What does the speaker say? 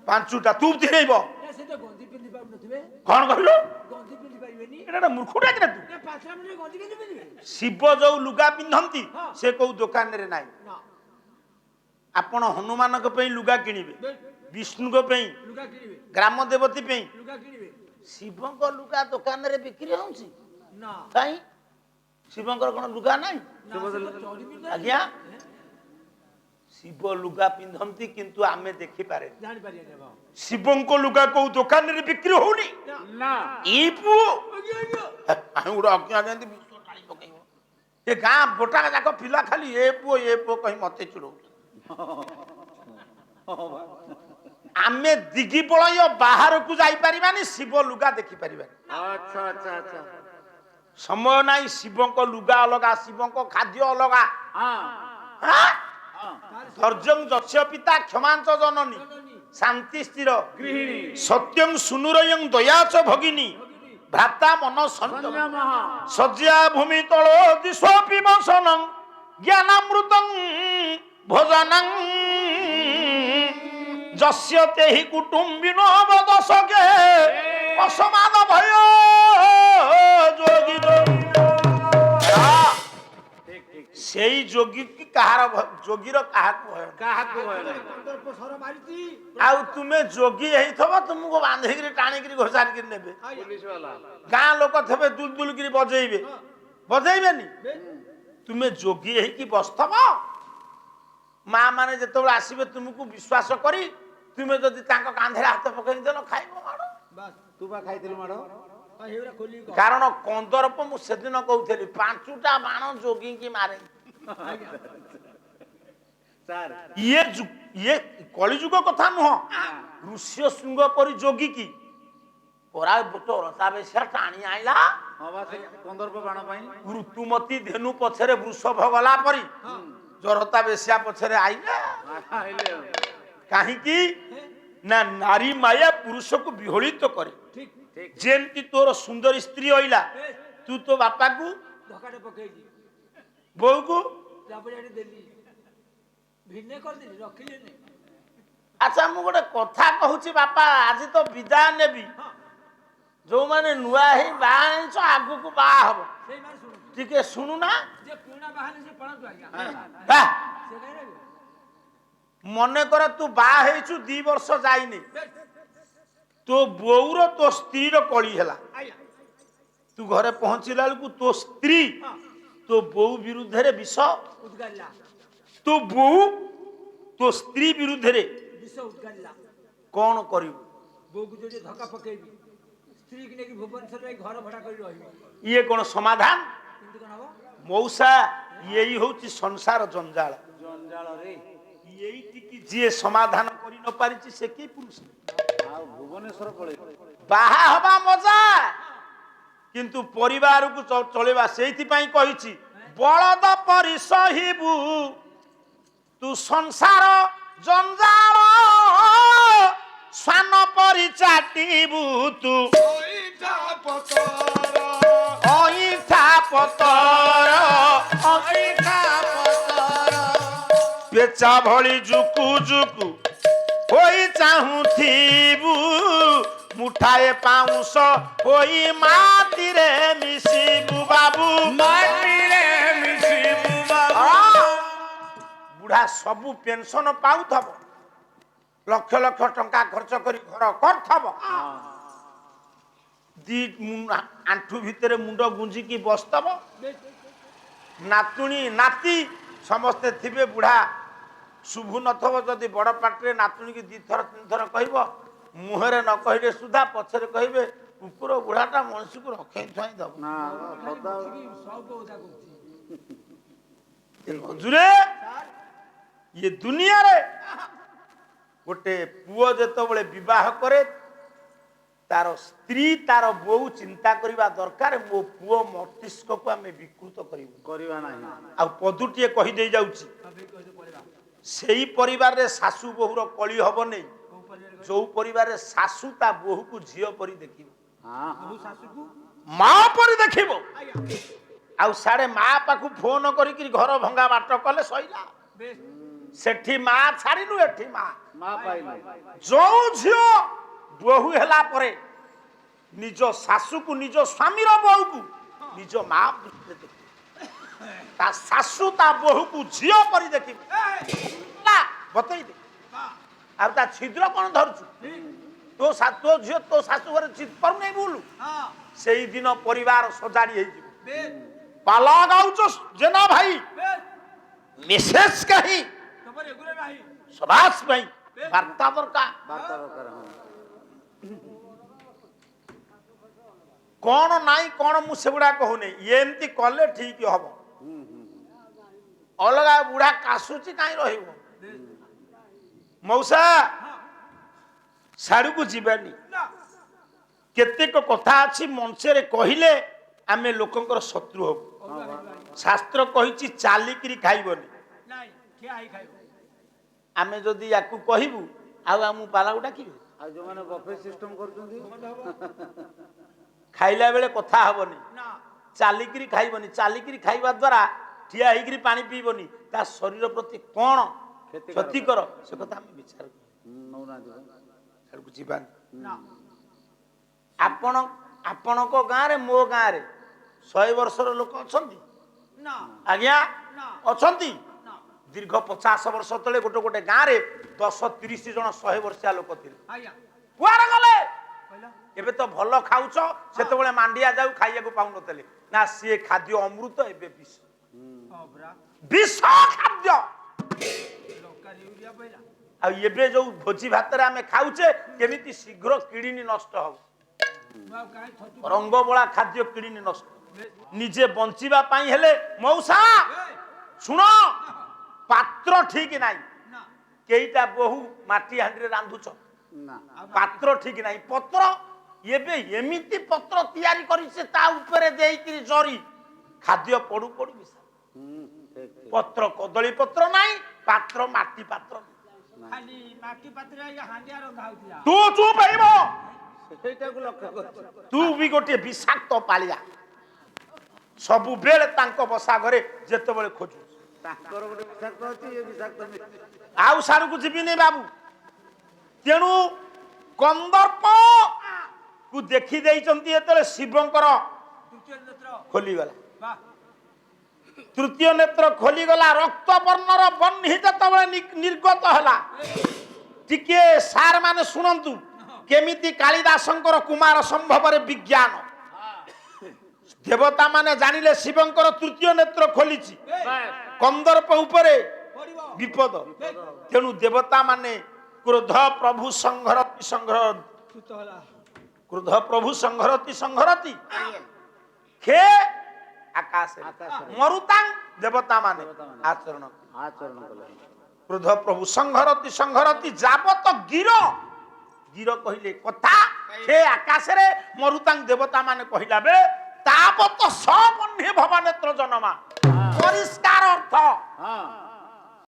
ପାଞ୍ଚଟା ତୁ ଥିରେଇବ କଣ କହିଲୁ ଏଟା ମୂର୍ଖଟା କି ତୁ ଶିବ ଯୋଉ ଲୁଗା ପିନ୍ଧନ୍ତି ସେ କୋଉ ଦୋକାନରେ ନାହିଁ ଆପଣ ହନୁମାନଙ୍କ ପାଇଁ ଲୁଗା କିଣିବେ ବିଷ୍ଣୁଙ୍କ ପାଇଁ ଗ୍ରାମ ଦେବତୀ ପାଇଁ ଶିବଙ୍କ ଲୁଗା ଦୋକାନରେ ବିକ୍ରି ହଉଛି କାଇଁ ଶିବଙ୍କର କଣ ଲୁଗା ନାହିଁ ଆଜ୍ଞା ଶିବ ଲୁଗା ପିନ୍ଧନ୍ତି କିନ୍ତୁ ଆମେ ଦେଖିପାରେ ଶିବଙ୍କ ଲୁଗା କୋଉ ଦୋକାନରେ ବିକ୍ରି ହଉନି ଗୋଟେ ଅଜ୍ଞା ଯେମିତି ବିଶ୍ୱ ଟାଣି ପକେଇବ ଏ ଗାଁ ଗୋଟା ଯାକ ପିଲା ଖାଲି ଏ ପୁଅ କହି ମତେ ଚିଡଉଛନ୍ତି ଆମେ ଦିଗି ପଳୟ ବାହାରକୁ ଯାଇପାରିବାନି ଶିବ ଲୁଗା ଦେଖିପାରିବାନି ସମୟ ନାହିଁ ଶିବଙ୍କ ଲୁଗା ଅଲଗା ଶିବଙ୍କ ଖାଦ୍ୟ ଅଲଗା ଧୈର୍ଯ୍ୟଂ ଯସ୍ୟ ପିତା କ୍ଷମାଞ୍ଚ ଜନନୀ ଶାନ୍ତି ସ୍ଥିର ସତ୍ୟଂ ସୁନୁରୟଂ ଦୟାଚ ଭଗିନୀ ଭ୍ରାତା ମନ ସଜ୍ଜା ଭୂମି ତଳ ଦିଶୋପି ବସନଂ ଜ୍ଞାନାମୃତଂ ଭୋଜନଂ ଯସ୍ୟ ତେହି କୁଟୁମ୍ବିନୋ ବଦସକେ ଅସମାନ ଭୟ ଯୋଗୀ ସେଇ ଯୋଗୀ କି କାହାର ଯୋଗୀର କାହାକୁ ଆଉ ତୁମେ ଯୋଗୀ ହେଇଥିବ ତୁମକୁ ବାନ୍ଧିକିରି ଟାଣିକିରି ଘୋଷାରିକିରି ନେବେ ଗାଁ ଲୋକ ଥିବେ ଦୁଲଦୁଲକିରି ବଜେଇବେନି ତୁମେ ଯୋଗୀ ହେଇକି ବସିଥବ ମା ମାନେ ଯେତେବେଳେ ଆସିବେ ତୁମକୁ ବିଶ୍ୱାସ କରି ତୁମେ ଯଦି ତାଙ୍କ କାନ୍ଧରେ ହାତ ପକେଇ ଦେଲ ଖାଇବ ମାଡ଼ କାରଣ କନ୍ଦର୍ପ ମୁଁ ସେଦିନ କହୁଥିଲି 5ଟା ବାଣ ଯୋଗୀକି ମାରେ ଇଏ କଳିଯୁଗ କଥା ନୁହଁ ଋଷ୍ୟ ଶୃଙ୍ଗ ପରି ଯୋଗୀ କି ରତାବେଶିଆ ଟାଣି ଆଇଲା ଋତୁମତୀ ଧେନୁ ପଛରେ ବୃଷଭ ଗଲା ପରି ଜରତା ବେଶିଆ ପଛରେ ଆଇଲା କାହିଁକି ନା ନାରୀ ମାୟା ପୁରୁଷକୁ ବିହଳିତ କରେ ଯେମିତି ତୋର ସୁନ୍ଦରୀ ସ୍ତ୍ରୀ ଅଇଲା ତୁ ତୋ ବାପାକୁ ବୋଉକୁ ଆଚ୍ଛା ମୁଁ ଗୋଟେ କଥା କହୁଛି ବାପା ଆଜି ତ ବିଦାୟ ନେବି ଯୋଉମାନେ ନୂଆ ହେଇ ବାହା ହେଇଛ ଆଗକୁ ବାହା ହବ ଟିକେ ଶୁଣୁନା ମନେ କର ତୁ ବାହା ହେଇଛୁ 2 ବର୍ଷ ଯାଇନି ତୋ ବୋଉର ତୋ ସ୍ତ୍ରୀର କଳି ହେଲା ତୁ ଘରେ ପହଞ୍ଚିଲା ବେଳକୁ ତୋ ସ୍ତ୍ରୀ ତୋ ବୋଉ ବିରୁଦ୍ଧରେ ବିଷ ତୋ ବୋଉ ତୋ ସ୍ତ୍ରୀ ବିରୁଦ୍ଧରେ କଣ କରିବୁ ଧକ୍କା ପକେଇବି ଇଏ କଣ ସମାଧାନ ମଉସା ଏଇ ହଉଛି ସଂସାର ଜଞ୍ଜାଳ ଏଇଟିକି ଯିଏ ସମାଧାନ କରି ନ ପାରିଛି ସେ କି ପୁରୁଷ ଭୁବନେଶ୍ୱର ବାହା ହବା ମଜା କିନ୍ତୁ ପରିବାରକୁ ଚଳେଇବା ସେଇଥିପାଇଁ କହିଛି ବଳଦ ପରି ସହିବୁ ତୁ ସଂସାର ଜଞ୍ଜାଳ ସ୍ୱାନ ପରି ଚାଟିବୁ ତୁ ଅଇଁଠା ପତର ପେଚା ଭଳି ଜୁକୁ ଜୁକୁ ହୋଇ ଚାହୁଁଥିବୁ ମୁଠାଏ ପାଉଁଶ ହୋଇ ମାଟିରେ ମିଶିବୁ ବାବୁ ବୁଢା ସବୁ ପେନସନ ପାଉଥବ ଲକ୍ଷ ଲକ୍ଷ ଟଙ୍କା ଖର୍ଚ୍ଚ କରି ଘର କରୁଥବ ଆଣ୍ଠୁ ଭିତରେ ମୁଣ୍ଡ ଗୁଞ୍ଜିକି ବସିଥବ ନାତୁଣୀ ନାତି ସମସ୍ତେ ଥିବେ ବୁଢା ଶୁଭୁ ନଥିବ ଯଦି ବଡ ପାଟିରେ ନାତୁଣୀକି 2 ଥର 3 ଥର କହିବ ମୁହଁରେ ନ କହିଲେ ସୁଦ୍ଧା ପଛରେ କହିବେ କୁକୁର ବୁଢାଟା ମଣିଷକୁ ରଖେଇ ଥୁଆଇ ଦବ ଇଏ ଦୁନିଆରେ ଗୋଟେ ପୁଅ ଯେତେବେଳେ ବିବାହ କରେ ତାର ସ୍ତ୍ରୀ ତାର ବୋଉ ଚିନ୍ତା କରିବା ଦରକାର ମୋ ପୁଅ ମସ୍ତିଷ୍କକୁ ଆମେ ବିକୃତ କରିବା ନାହିଁ ଆଉ ପଦୁଟିଏ କହିଦେଇ ଯାଉଛି ସେଇ ପରିବାରରେ ଶାଶୁ ବୋହୁର କଳି ହବ ନାହିଁ ଯୋଉ ପରିବାରରେ ଶାଶୁ ତା ବୋହୁକୁ ଝିଅ ପରି ଦେଖିବ ମା ପରି ଦେଖିବ ଆଉ ସାଡେ ମା ପାଖକୁ ଫୋନ କରିକି ଘର ଭଙ୍ଗା ବାଟ କଲେ ସଇଲା सेठी मा छाड़िलु एठी मा माँ पाइलु जो झियो बहु हेला परे निज सासु को निज स्वामी रो बहु को निज मा ता सासु ता बहु को झियो परि देखि ला बतई दे अब ता छिद्र कोन धरछु तो सातो झियो तो सासु घर छिद पर नै बोलू सेई दिन परिवार सजाड़ी हे जिवो पाला गाउचो जेना भाई मिसेस कही सबास भाई वार्ता दरकार बार्ता दरकार कौन नाई कौन मु सेगुड़ा कहूनी एमती कले ठीक हम अलग बुढ़ा काशुची कहीं रहिबो मौसा साड़ू को जीवानी केतेक कथा अच्छी मनसे कहले आमे लोकंकर शत्रु हबु शास्त्र कहिछि चालिकिरी खाइबनी आमे जदि याकू कहबू आ आमु पालागु डाकिबे आ जो माने बफे सिस्टम करछुंदी खाइला बेले कथा हबनी चालिकिरी खाइबनी चालिकिरी खाइबा द्वारा ठिया होइकरी पानी पीबनी ता शरीर प्रति कोन क्षति कर से कथा हम विचार नौना दिबो साडू जीवानी आपण को गाँ रे मो गाँ रे 100 वर्षर लोक अछंती आज्ञा अछंती दीर्घ 50 वर्ष तले गोटे गोटे गाँ रे 10-30 जन 100 वर्षिया लोक थिले कुआरे गले एबे तो भल खाउछ सेतेबेले मांडिया जाऊ खाइया को पाउ नतले ना से खाद्य अमृत एबे विष विष खाद्य आ एबे जो भोजी भात रे हमें खाउछे केमिति शीघ्र किडनी नष्ट हो रंग बोला खाद्य किडनी नष्ट निजे बंचिबा पाई हेले मौसा सुनो पात्र ठीक नाही केईटा बहु माटी हांडी रे रांधुछ ना पात्र ठीक नाही पत्र एबे एमिति पत्र तैयारी करी से ता ऊपर देई जरी खाद्य पडू पडू मिसा ठीक पत्र कदली पत्र नाही पात्र माटी पात्र खाली माटी पात्र या हांडिया रंधा होतिला तू चुप हेबो सेटा को लक्ष्य कर तू भी गोटे विषाक्त पालिया सबु बेले तांको बसा घरे जेते बेले खोजु ताकर गोटे विषाक्त अछि ये विषाक्त नहीं आउ सारू को जीवी नहीं बाबू तेणु कंदर्प को देखी देइचंती एतले शिवंकर तृतीय नेत्र खोली गला वाह तृतीय नेत्र खोली गला रक्त वर्णर बन्ही जतबेले निर्गत हला टिके सार माने सुनंतु केमिति कालिदासंकर कुमार संभव रे विज्ञान देवता माने जानिले शिवंकर तृतीय नेत्र खोलीची कंदर्प उपरे पड़िबो विपद तेणु देवता माने क्रोध प्रभु संघरति संघरति सुत होला क्रोध प्रभु संघरति संघरति खे आकाश मरुतांग देवता माने आचरण आचरण कले क्रोध प्रभु संघरति संघरति जाबत गिरो गिरो कहिले कथा खे आकाश रे मरुतांग देवता माने कहिला बे ताबत सबन्हि भवनेत्र जनमा परिष्कार अर्थ हां